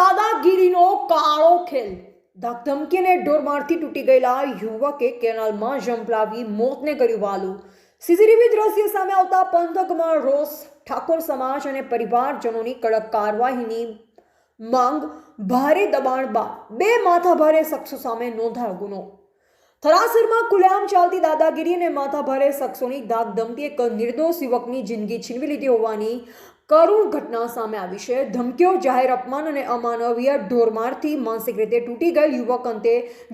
દાદાગીરીનો કાળો ખેલ। ધમકીને ઢોરમારથી તૂટી ગયેલા યુવકે કેનાલમાં ઝંપલાવી મોતને કર્યું વાલું। સીસીટીવી દ્રશ્ય સામે આવતા પંથકમાં રોષ। ઠાકોર સમાજ અને પરિવારજનોની કડક કાર્યવાહીની માંગ। ભારે દબાણ બાદ બે માથાભારે શખ્સો સામે નોંધાયો ગુનો। થરાસરમાં ખુલ્લેઆમ ચાલતી દાદાગીરી અને માથાભારે શખ્સોની ધાકધમકી એક નિર્દોષ યુવકની જિંદગી છીનવી લીધી હોવાની કરુણ ઘટના સામે આવી છે। ધમકીઓ, જાહેર અપમાન અને અમાનવીય ઢોરમારથી માનસિક રીતે તૂટી ગયેલ યુવક અંતે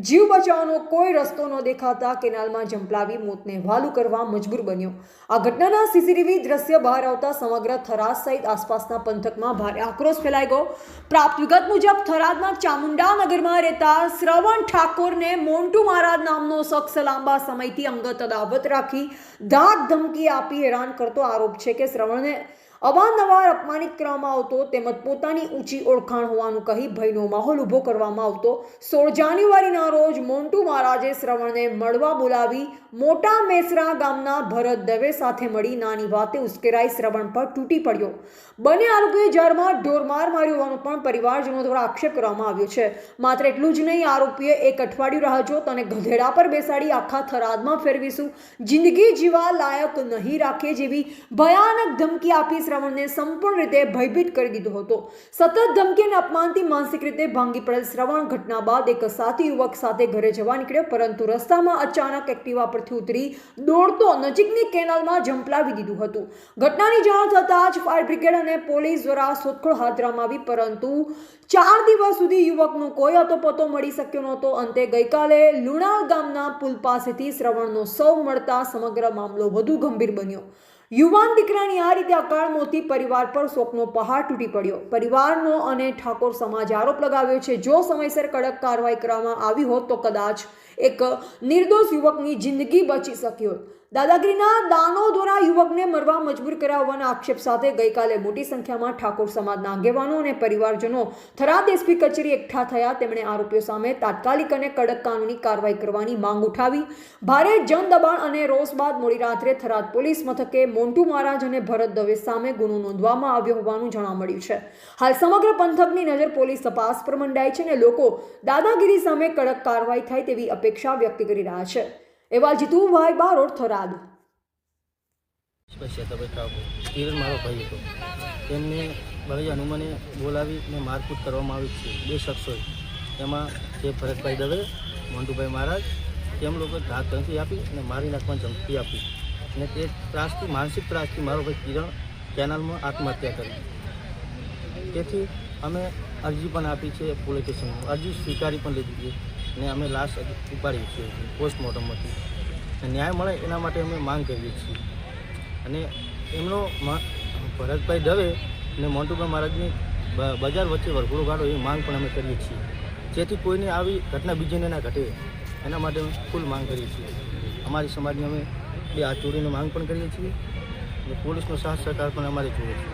જીવ બચાવવાનો કોઈ રસ્તો ન દેખાતા કેનાલમાં ઝંપલાવી મોતને વહાલું કરવા મજબૂર બન્યો। આ ઘટનાના સીસીટીવી દ્રશ્ય બહાર આવતા સમગ્ર થરાદ સહિત આસપાસના પંથકમાં ભારે આક્રોશ ફેલાઈ ગયો। પ્રાપ્ત વિગત મુજબ થરાદના ચામુંડાનગરમાં રહેતા શ્રવણ ઠાકોરને મોન્ટુ મહારાજ નામનો શખ્સ લાંબા સમયથી અંગત અદાવત રાખી ધાક ધમકી આપી હેરાન કરતો આરોપ છે કે શ્રવણને અવારનવાર અપમાનિત કરવામાં આવતો તેમજ પોતાની ઊંચી ઓળખાણ હોવાનું કહી ભયનો માહોલ ઊભો કરવામાં આવતો। 16 જાન્યુઆરીના રોજ મોન્ટુ મહારાજે શ્રવણને મળવા બોલાવી મોટા મેસરા ગામના ભરત દવે સાથે મળી નાની વાતે ઉશ્કેરાઈ શ્રવણ પર તૂટી પડ્યો। બંને આરોપીએ જારમાં ઢોરમાર માર્યો હોવાનો પણ પરિવારજનો દ્વારા આક્ષેપ કરવામાં આવ્યો છે। માત્ર એટલું જ નહીં, આરોપીએ એક અઠવાડિયું રાહ જોત અને ગધેડા પર બેસાડી આખા થરાદમાં ફેરવીશું, જિંદગી જીવા લાયક નહીં રાખે જેવી ભયાનક ધમકી આપી શ્રવણને સંપૂર્ણ રીતે ભયભીત કરી દીધો હતો। સતત ધમકી અને અપમાનથી માનસિક રીતે ભાંગી પડેલ શ્રવણ ઘટના બાદ એક સાથી યુવક સાથે ઘરે જવા નીકળ્યો, પરંતુ રસ્તામાં અચાનક એક્ટિવા પરથી ઉતરી દોડતો નજીકની કેનાલમાં ઝંપલાવી દીધું હતું। ઘટનાની જાણ થતાં જ ફાયર બ્રિગેડ અને પોલીસ દ્વારા શોધખોળ હાથ ધરવામાં આવી, પરંતુ 4 દિવસ સુધી યુવકનો કોઈ અતોપતો મળી શક્યો નહોતો। અંતે ગઈકાલે લુણાલ ગામના પુલ પાસેથી શ્રવણનો શવ મળતા સમગ્ર મામલો વધુ ગંભીર બન્યો। યુવાન દીકરાની આ રીતે અકાળ મોતથી પરિવાર પર શોકનો પહાડ તૂટી પડ્યો। પરિવારનો અને ઠાકોર સમાજે આરોપ લગાવ્યો છે, જો સમયસર કડક કાર્યવાહી કરવામાં આવી હોત તો કદાચ એક નિર્દોષ યુવકની જિંદગી બચી શકી હોત। દાદાગીરીના દાનો દ્વારા યુવકને મરવા મજબૂર કર્યા હોવાના આક્ષેપ સાથે ગઈકાલે મોટી સંખ્યામાં ઠાકોર સમાજના આગેવાનો અને પરિવારજનો થરાદ એસપી કચેરી એકઠા થયા। તેમણે આરોપીઓ સામે તાત્કાલિક અને કડક કાનૂની કાર્યવાહી કરવાની માંગ ઉઠાવી। ભારે જન દબાણ અને રોષ બાદ મોડી રાત્રે થરાદ પોલીસ મથકે મોન્ટુ મહારાજ અને ભરત દવે સામે ગુનો નોંધવામાં આવ્યો હોવાનું જાણવા મળ્યું છે। હાલ સમગ્ર પંથકની નજર પોલીસ તપાસ પર મંડાઈ છે અને લોકો દાદાગીરી સામે કડક કાર્યવાહી થાય તેવી અપેક્ષા વ્યક્ત કરી રહ્યા છે। એવા જીતુભાઈ બારોટ, થરાદ। કિરણ મારો ભાઈ હતો, તેમને બળે હનુમાને બોલાવીને મારકૂટ કરવામાં આવી છે। બે શખ્સોએ, તેમાં જે ભરતભાઈ દવે, મોન્ટુભાઈ મહારાજ, તેમ લોકો ધાક ધમકી આપી અને મારી નાખવાની ધમકી આપી અને તે ત્રાસથી, માનસિક ત્રાસથી મારો ભાઈ કિરણ કેનાલમાં આત્મહત્યા કરી। તેથી અમે અરજી પણ આપી છે પોલીસ સ્ટેશનમાં, અરજી સ્વીકારી પણ લીધી છે અને અમે લાશ ઉપાડીએ છીએ પોસ્ટમોર્ટમમાંથી। ન્યાય મળે એના માટે અમે માંગ કરીએ છીએ અને એમનો ભરતભાઈ દવે અને મોન્ટુભાઈ મહારાજની બજાર વચ્ચે વરઘોડો કાઢો એ માંગ પણ અમે કરીએ છીએ, જેથી કોઈને આવી ઘટના બીજીને ના ઘટે એના માટે અમે ફૂલ માંગ કરીએ છીએ। અમારી સમાજની અમે બે હાથ જોડીને માંગ પણ કરીએ છીએ અને પોલીસનો સાથ સહકાર પણ અમારે જોઈએ છે।